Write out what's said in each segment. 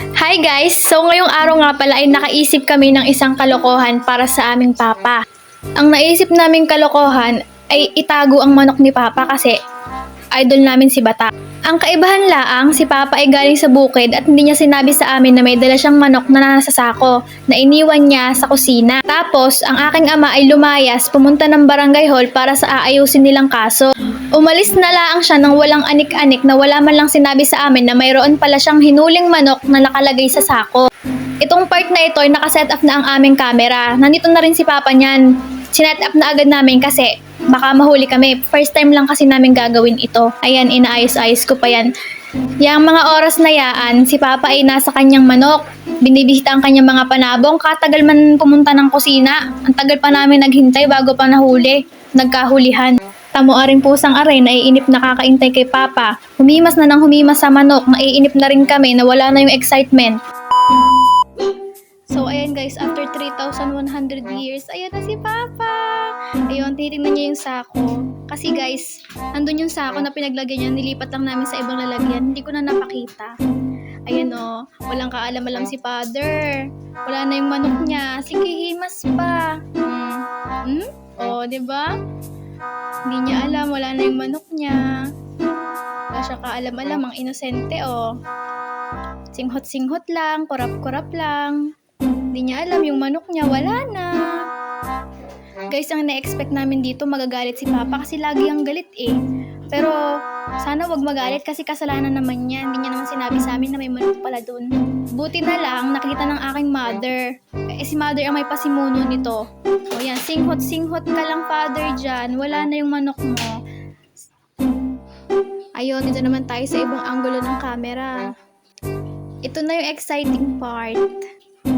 Hi guys! So ngayong araw nga pala ay nakaisip kami ng isang kalokohan para sa aming papa. Ang naisip naming kalokohan ay itago ang manok ni papa kasi idol namin si Bata. Ang kaibahan laang, si papa ay galing sa bukid at hindi niya sinabi sa amin na may dala siyang manok na nasa sako na iniwan niya sa kusina. Tapos, ang aking ama ay lumayas, pumunta ng barangay hall para sa aayusin nilang kaso. Umalis na laang siya nang walang anik-anik na wala man lang sinabi sa amin na mayroon pala siyang hinuling manok na nakalagay sa sako. Itong part na ito ay nakaset up na ang aming camera. Nandito na rin si papa niyan. Sinet up na agad namin kasi baka mahuli kami. First time lang kasi namin gagawin ito. Ayan, inaayos-ayos ko pa yan. Yang mga oras na yaan, si papa ay nasa kanyang manok. Binibisita ang kanyang mga panabong. Katagal man pumunta ng kusina. Ang tagal pa namin naghintay bago pa nahuli. Nagkahulihan. Tamo rin pusang aray, naiinip na kakaintay kay papa. Humimas na ng humimas sa manok. Naiinip na rin kami na wala na yung excitement. So, ayan guys, after 3,100 years, ayan na si Papa. Ayun, tinitingnan niya yung sako. Kasi guys, nandun yung sako na pinaglagyan niya, nilipat lang namin sa ibang lalagyan. Hindi ko na napakita. Ayan o, walang kaalam-alam si Father. Wala na yung manok niya. Sige, himas pa. O, diba? Hindi niya alam, wala na yung manok niya. Wala siya kaalam-alam, ang inosente o. Singhot-singhot lang, kurap-kurap lang. Hindi niya alam yung manok niya, wala na. Guys, ang na-expect namin dito, magagalit si Papa kasi lagi ang galit eh. Pero, sana wag magalit kasi kasalanan naman niya. Hindi niya naman sinabi sa amin na may manok pala dun. Buti na lang, nakita ng aking mother. Si mother ang may pasimuno nito. O yan, singhot-singhot ka lang, Father, dyan. Wala na yung manok mo. Ayun, dito naman tayo sa ibang anggulo ng camera. Ito na yung exciting part.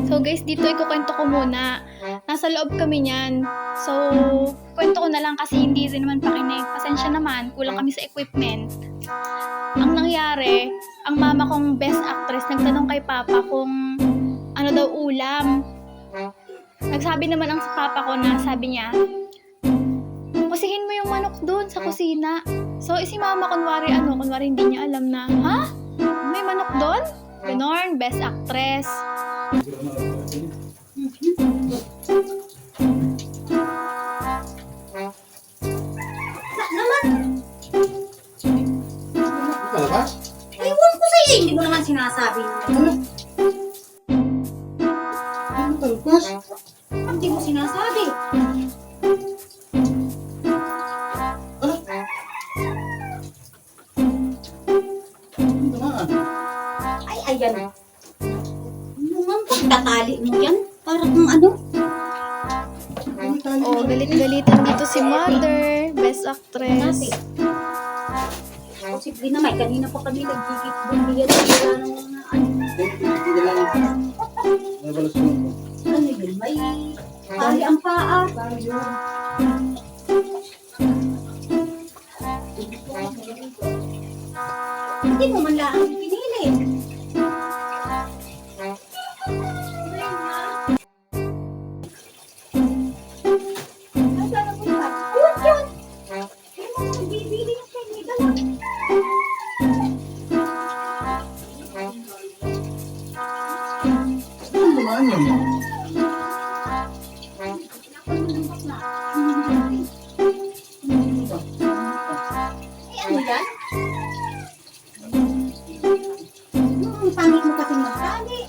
So guys, dito ikukwento ko muna. Nasa loob kami niyan. So, kwento ko na lang kasi hindi rin naman pakinig. Pasensya naman, kulang kami sa equipment. Ang nangyari, ang mama kong best actress nagtanong kay Papa kung ano daw ulam. Nagsabi naman ang papa ko na sabi niya, pusihin mo yung manok doon sa kusina. So, si mama kunwari hindi niya alam na, ha? May manok doon? Ganon, best actress. Palabas? Ewan ko sa'yo, hindi mo naman sinasabi. Ano palabas? Hindi mo sinasabi. Ano? Ano naman? Ay, ayan. Ano nga, pagtatali mo yan? Parang ano? Ano tali Oh, mo? galit-galitan dito si mother, best actress. Posible na may. Kanina pa kami nagigit bumbiyan na wala nang ano. Hindi lang. Nabalas mo ko. Ano yun? May tali ang paa. Hindi mo man lang pinili. Ay, sana po ba? Uy, yun! Hindi mo bibili yung kanya lang. Ano naman yun? Eh, ano yan? Ang pangit mo kasi magtali.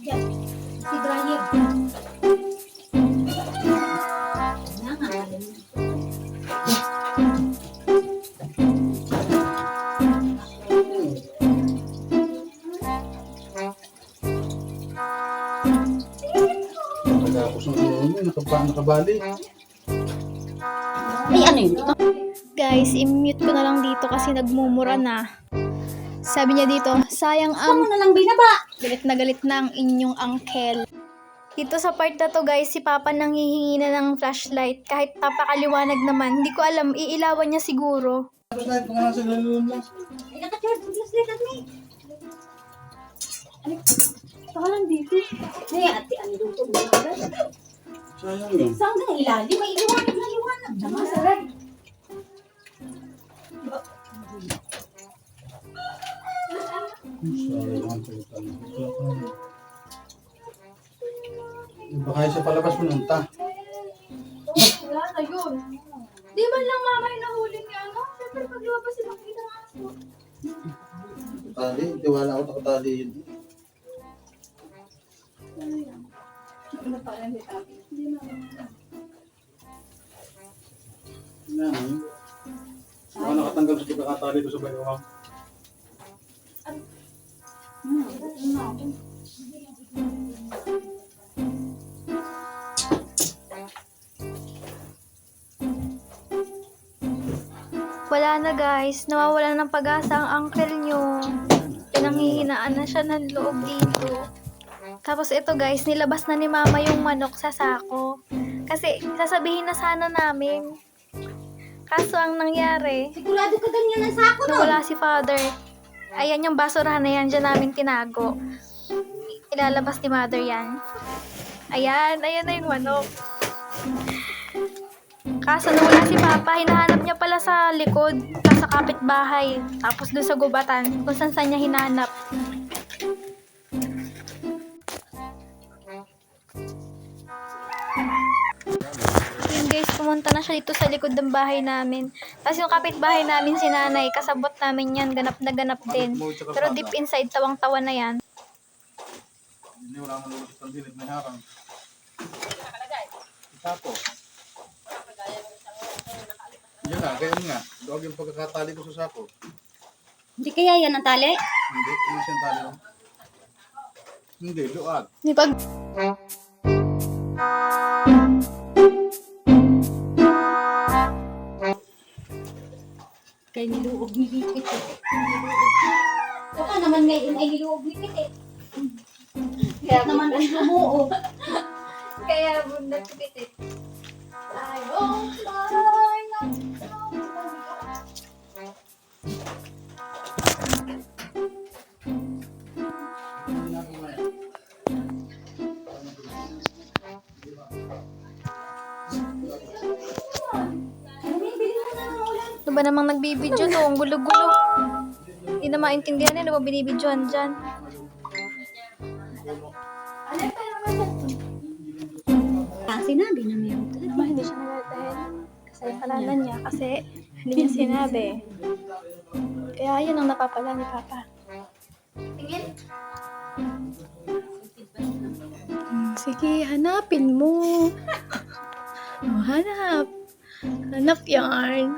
Yan. Si Brian. Na nga. Nagapos ng ulo mo, nakabali. Ay, ano yun? Guys, i-mute ko na lang dito kasi nagmumura na. Sabi niya dito, sayang Saan mo ang na lang binaba? galit na ang inyong uncle. Dito sa part na to guys, si Papa nanghihingi na ng flashlight. Kahit napakaliwanag naman, hindi ko alam, iilawan niya siguro. Bakit nga sa lalo mo? Ay, nakachard. Flashlight at me. Ano? Saka lang dito. Ay, ate, ano dito? Sayang yun. Saan ka ilalim? May iwanag na iwanag. Tama, sarap. Sorry naman sa utang. Baka siya palabas pununta. Wala na yun. Di man lang mama yung nahuli niya, ano? Siyempre pag lumabas si makita ng aso. Tali, tiwala ako nakatali yun. Ano yan? Ano pa rin si Tati? Hindi na. Yan. Baka nakatanggal sa pagkakatali ko sa bayawang. Wala na guys, nawawala ng pag-asa ang uncle nyo. Pinanghihinaan na siya ng loob dito. Tapos ito guys, nilabas na ni mama yung manok sa sako. Kasi sasabihin na sana namin. Kaso ang nangyari, Sigurado ka ganyan ang sako no? nawala si father. Ayan yung basurahan na yan, dyan namin tinago. Ilalabas ni mother yan. Ayan na yung manok. Kaso nawala si papa, hinahanap niya pala sa likod, sa kapitbahay. Tapos doon sa gubatan, kung saan niya hinanap. Yun guys, pumunta na siya dito sa likod ng bahay namin. Tapos yung kapitbahay namin si nanay, kasabot namin yan, ganap na ganap din. Pero deep inside, tawang-tawa na yan. Hindi wala mo lulus sa dilit na harang. Itapo. Yan nga, ganyan nga. Doog yung pagkakatali ko sa sako. Hindi kaya yan ang tali? Hindi, hindi siyang tali. Hindi, luag. Di pag... Kaya niluog ni Pitit. Baka naman ngayon ay niluog ni Pitit. Kaya naman ang lumuog. Kaya bunda si Pitit. I won't lie, not Ano ba namang nagbibidyo to? Ang gulo-gulo. Hindi na maintindihan ano ba binibidyohan dyan. sinabi na meron ka. Diba, hindi siya nagdadahil. Kasi kasalanan niya kasi hindi niya sinabi. Kaya yun ang napapala ni Papa. Tingin. Sige, hanapin mo. Oh, hanap. Hanap yarn.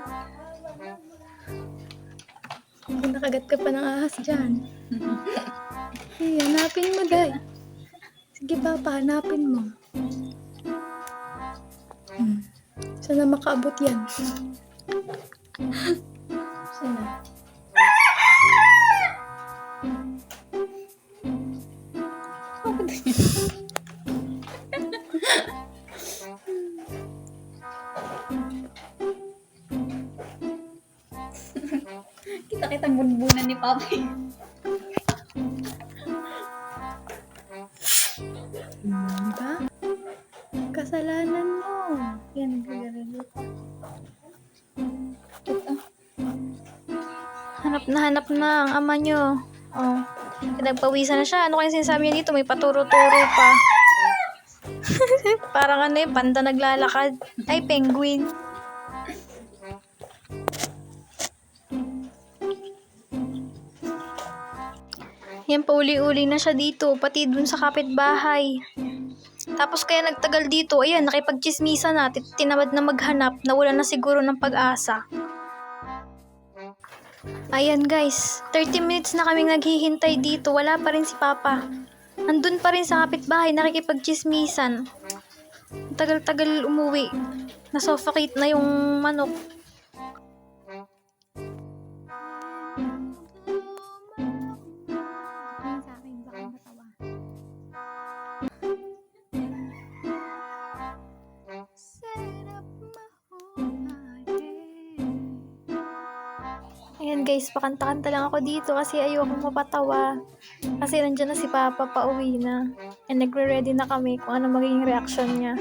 Kung nakagat ka pa ng ahas dyan. Sige, hanapin mo, Day. Sige, Papa, hanapin mo. Sana makaabot yan. Sana. Kita-kita bunbunan ni Papi. Diba? Kasalanan mo. Yan, nagagalit ka. Hanap na ang ama nyo. Oh. Pinagpawisan na siya. Ano kaya sinasabi niya dito? May paturo-turo pa. Parang ano yung panda naglalakad. Ay, penguin. Yan, pauli-uli na siya dito. Pati dun sa kapitbahay. Tapos kaya nagtagal dito, ayan, nakipagchismisa na, tinamad na maghanap, nawala na siguro ng pag-asa. Ayan guys, 30 minutes na kaming naghihintay dito, wala pa rin si Papa. Andun pa rin sa kapitbahay, nakikipagchismisan. Tagal-tagal umuwi, nasuffocate na yung manok. Ayan guys, pakanta-kanta lang ako dito kasi ayoko mapatawa. Kasi nandiyan na si Papa, pauwi na. And nagre-ready na kami kung ano magiging reaction niya.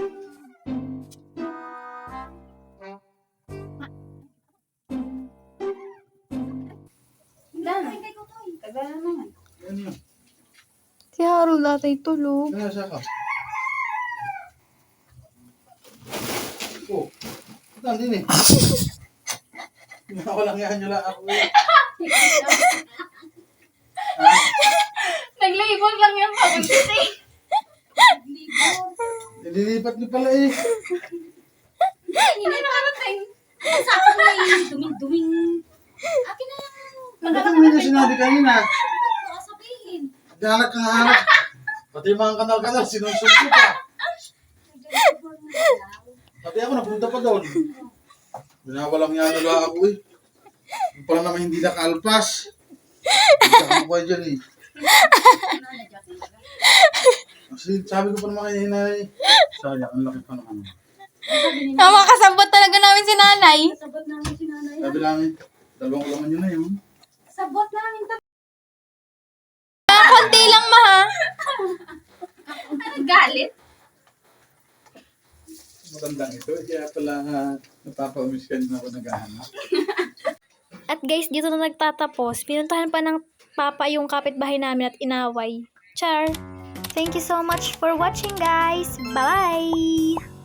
Iba na naman. Ano yun? Si Harold atay tulog. Ano nasa ka? Oh, ito din eh. Walang yan nyo lang ako eh. Naglibog lang yung pagkakit eh. Nililipat niyo pala eh. Hindi na nakarating. Sa akin na yung duming-duming. Akin na yung... Bakit hindi niyo sinabi kanina? Baka sabihin. Hanap kang hanap. Pati yung mga kanal-kanal, sinusunod pa. Pati ako napunta pa doon. Binawalang yan nila ako eh. Yung pala naman hindi nakaalpas. Hindi ka kamukuha dyan eh. Kasi sabi ko pa naman kay nanay, sayang, ang laki pa naman. Tama, kasabot talaga namin si nanay. Sabot namin si nanay. Sabi namin, dalawang ulaman yun na yun. Sabot namin. Konti lang ma ha. Ano galit? Matandang ito, kaya pala napapaumis ka din ako naghahanap. At guys, dito na nagtatapos. Pinuntahan pa ng papa yung kapitbahay namin at inaway. Char! Thank you so much for watching guys. Bye!